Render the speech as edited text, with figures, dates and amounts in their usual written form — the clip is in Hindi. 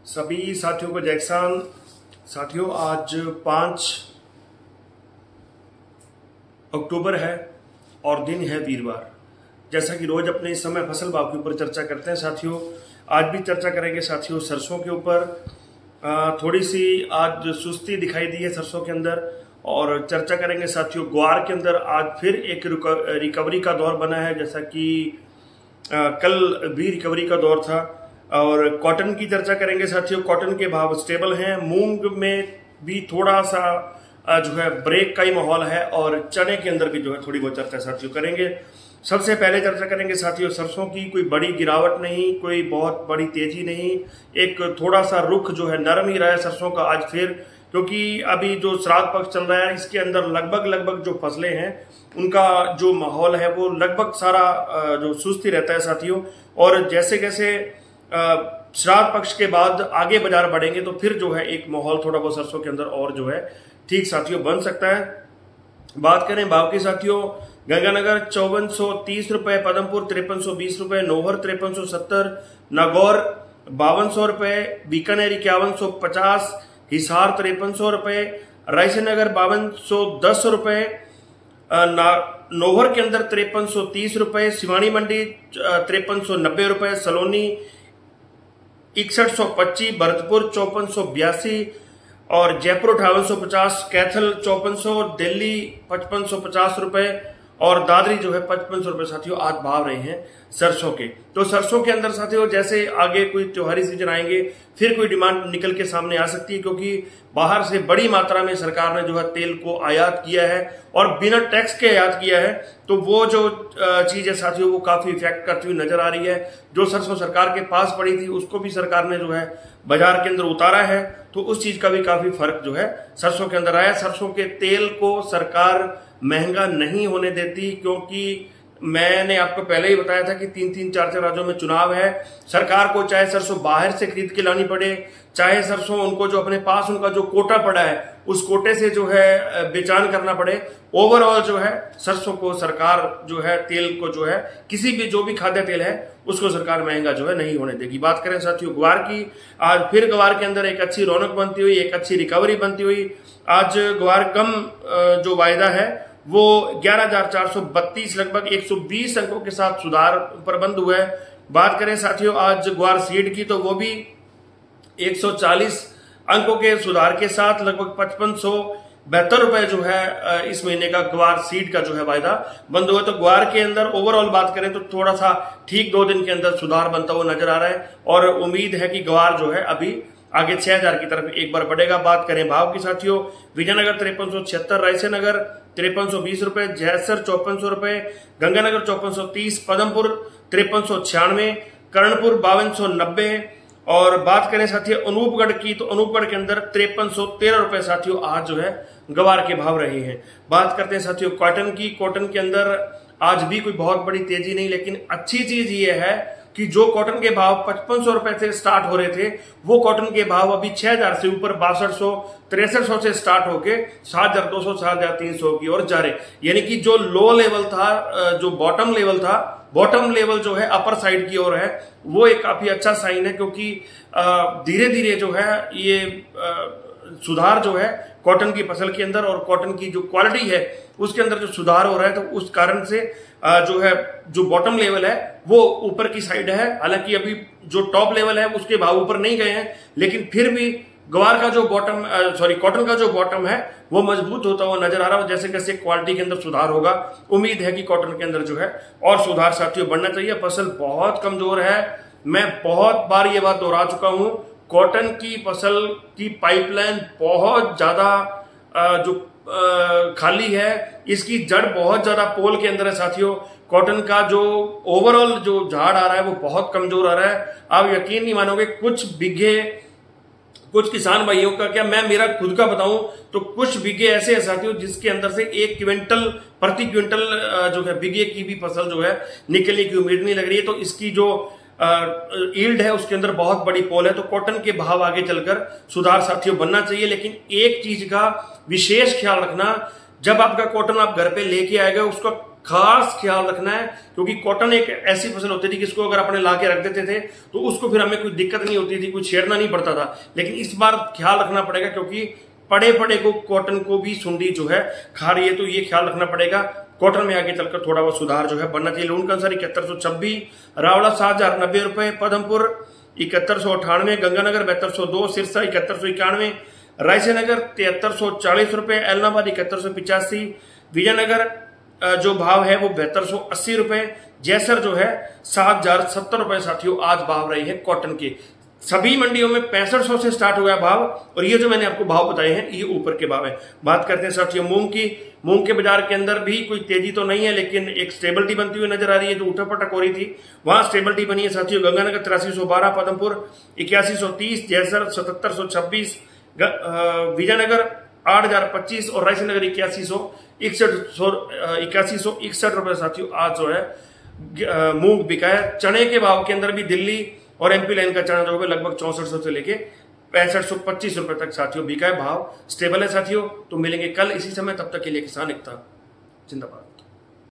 सभी साथियों को जय किसान। साथियों, आज 5 अक्टूबर है और दिन है वीरवार। जैसा कि रोज अपने इस समय फसल भाव के ऊपर चर्चा करते हैं साथियों, आज भी चर्चा करेंगे साथियों सरसों के ऊपर। थोड़ी सी आज सुस्ती दिखाई दी है सरसों के अंदर और चर्चा करेंगे साथियों ग्वार के अंदर। आज फिर एक रिकवरी का दौर बना है, जैसा कि कल भी रिकवरी का दौर था। और कॉटन की चर्चा करेंगे साथियों, कॉटन के भाव स्टेबल हैं। मूंग में भी थोड़ा सा जो है ब्रेक का ही माहौल है और चने के अंदर भी जो है थोड़ी बहुत चर्चा साथियों करेंगे। सबसे पहले चर्चा करेंगे साथियों सरसों की। कोई बड़ी गिरावट नहीं, कोई बहुत बड़ी तेजी नहीं, एक थोड़ा सा रुख जो है नरम ही रहा है सरसों का आज फिर, क्योंकि अभी जो श्राद्ध पक्ष चल रहा है इसके अंदर लगभग जो फसलें हैं उनका जो माहौल है वो लगभग सारा जो सुस्ती रहता है साथियों। और जैसे जैसे श्राद्ध पक्ष के बाद आगे बाजार बढ़ेंगे तो फिर जो है एक माहौल थोड़ा बहुत सरसों के अंदर और जो है ठीक साथियों बन सकता है। बात करें भाव की साथियों, गंगानगर 5430 रुपए, पदमपुर 5320 रुपए, नौहर 5370, नागौर 5200 रुपए, बीकानेर 5150, हिसार 5300 रुपए, रायसेनगर 5210 रुपए, नौहर के अंदर 5330 रुपए, सिवानी मंडी 5390 रुपए, सलोनी 6125, भरतपुर 5482 और जयपुर 5850, कैथल 5400, दिल्ली 5550 रुपए और दादरी जो है 5500 रुपए साथियों आज भाव रहे हैं सरसों के। तो सरसों के अंदर साथियों जैसे आगे कोई त्योहारी सीजन आएंगे फिर कोई डिमांड निकल के सामने आ सकती है, क्योंकि बाहर से बड़ी मात्रा में सरकार ने जो है तेल को आयात किया है और बिना टैक्स के आयात किया है। तो वो जो चीज है साथियों वो काफी इफेक्ट करती हुई नजर आ रही है। जो सरसों सरकार के पास पड़ी थी उसको भी सरकार ने जो है बाजार के अंदर उतारा है, तो उस चीज का भी काफी फर्क जो है सरसों के अंदर आया। सरसों के तेल को सरकार महंगा नहीं होने देती, क्योंकि मैंने आपको पहले ही बताया था कि 3-3, 4-4 राज्यों में चुनाव है। सरकार को चाहे सरसों बाहर से खरीद के लानी पड़े, चाहे सरसों उनको जो अपने पास उनका जो कोटा पड़ा है उस कोटे से जो है बेचान करना पड़े, ओवरऑल जो है सरसों को सरकार जो है तेल को जो है किसी भी जो भी खाद्य तेल है उसको सरकार महंगा जो है नहीं होने देगी। बात करें साथियों ग्वार की, आज फिर ग्वार के अंदर एक अच्छी रौनक बनती हुई, एक अच्छी रिकवरी बनती हुई। आज ग्वार कम जो वायदा है वो 11,432 लगभग 120 अंकों के साथ सुधार पर बंद हुआ है। बात करें साथियों आज ग्वार सीड की तो वो भी 140 अंकों के सुधार के साथ लगभग 5572 रुपए जो है इस महीने का ग्वार सीड का जो है वायदा बंद हुआ। तो ग्वार के अंदर ओवरऑल बात करें तो थोड़ा सा ठीक 2 दिन के अंदर सुधार बनता हुआ नजर आ रहा है और उम्मीद है कि ग्वार जो है अभी आगे 6000 की तरफ एक बार बढ़ेगा। बात करें भाव की साथियों, विजयनगर 5376, रायसेनगर 5320 रुपए, जयसर 5400 रुपए, गंगानगर 5430, पदमपुर 5396, कर्णपुर 5290 और बात करें साथियों अनूपगढ़ की तो अनूपगढ़ के अंदर 5313 रुपए साथियों आज जो है गवार के भाव रहे हैं। बात करते हैं साथियों कॉटन की। कॉटन के अंदर आज भी कोई बहुत बड़ी तेजी नहीं, लेकिन अच्छी चीज ये है कि जो कॉटन के भाव 5500 रुपए से स्टार्ट हो रहे थे वो कॉटन के भाव अभी 6000 से ऊपर 6200, 6300 से स्टार्ट होके 7200, 7300 की ओर जा रहे। यानी कि जो लो लेवल था, जो बॉटम लेवल था, बॉटम लेवल जो है अपर साइड की ओर है, वो एक काफी अच्छा साइन है, क्योंकि धीरे धीरे जो है ये सुधार जो है कॉटन की फसल के अंदर और कॉटन की जो क्वालिटी है उसके अंदर जो सुधार हो रहा है, तो उस कारण से जो है जो बॉटम लेवल है वो ऊपर की साइड है। हालांकि अभी जो टॉप लेवल है उसके भाव ऊपर नहीं गए हैं, लेकिन फिर भी ग्वार का जो बॉटम कॉटन का जो बॉटम है वो मजबूत होता हुआ नजर आ रहा है। जैसे जैसे क्वालिटी के अंदर सुधार होगा उम्मीद है कि कॉटन के अंदर जो है और सुधार साथियों बढ़ना चाहिए। फसल बहुत कमजोर है, मैं बहुत बार ये बात दोहरा चुका हूं, कॉटन की फसल की पाइपलाइन बहुत ज्यादा जो खाली है, इसकी जड़ बहुत ज्यादा पोल के अंदर है साथियों। कॉटन का जो ओवरऑल जो झाड़ आ रहा है वो बहुत कमजोर आ रहा है। आप यकीन नहीं मानोगे, कुछ किसान भाइयों का क्या मैं मेरा खुद का बताऊं तो कुछ बीघे ऐसे हैं साथियों जिसके अंदर से 1 क्विंटल प्रति क्विंटल जो है बीघे की भी फसल जो है निकलने की उम्मीद नहीं लग रही है। तो इसकी जो यील्ड है उसके अंदर बहुत बड़ी पोल है। तो कॉटन के भाव आगे चलकर सुधार साथियों बनना चाहिए, लेकिन एक चीज का विशेष ख्याल रखना, जब आपका कॉटन आप घर पे लेके आएगा उसका खास ख्याल रखना है, क्योंकि कॉटन एक ऐसी फसल होती थी कि इसको अगर अपने ला के रख देते थे तो उसको फिर हमें कोई दिक्कत नहीं होती थी, कुछ छेड़ना नहीं पड़ता था। लेकिन इस बार ख्याल रखना पड़ेगा, क्योंकि पड़े पड़े को कॉटन को भी सुंडी जो है खा रही है, तो ये ख्याल रखना पड़ेगा। कॉटन में आगे चलकर थोड़ा बहुत सुधार जो है बनना चाहिए। लून का अनुसार 7126, रावला 7090 रुपए, पदमपुर 7198, गंगानगर 7202, सिरसा 7191, रायसेनगर 7340 रुपए, एलनाबाद 7185, विजयनगर जो भाव है वो 7280 रुपए, जैसर जो है 7070 रुपए साथियों आज भाव रहे हैं कॉटन के। सभी मंडियों में 6500 से स्टार्ट हुआ है भाव, और ये जो मैंने आपको भाव बताए हैं ये ऊपर के भाव है। बात करते हैं साथियों मूंग की। मूंग के बाजार के अंदर भी कोई तेजी तो नहीं है, लेकिन एक स्टेबिलिटी बनती हुई नजर आ रही है। जो उठापटक हो रही थी वहां स्टेबिलिटी बनी है साथियों। गंगानगर 8312, पदमपुर 8130, जैसर 7726, विजयनगर 8025 और रायसेनगर 8161 रुपए साथियों आज जो है मूंग बिका है। चने के भाव के अंदर भी दिल्ली और एमपी लाइन का चना जो है लगभग 6400 से लेके 6525 रुपए तक साथियों बिका है। भाव स्टेबल है साथियों। तो मिलेंगे कल इसी समय, तब तक के लिए किसान एकता जिंदाबाद।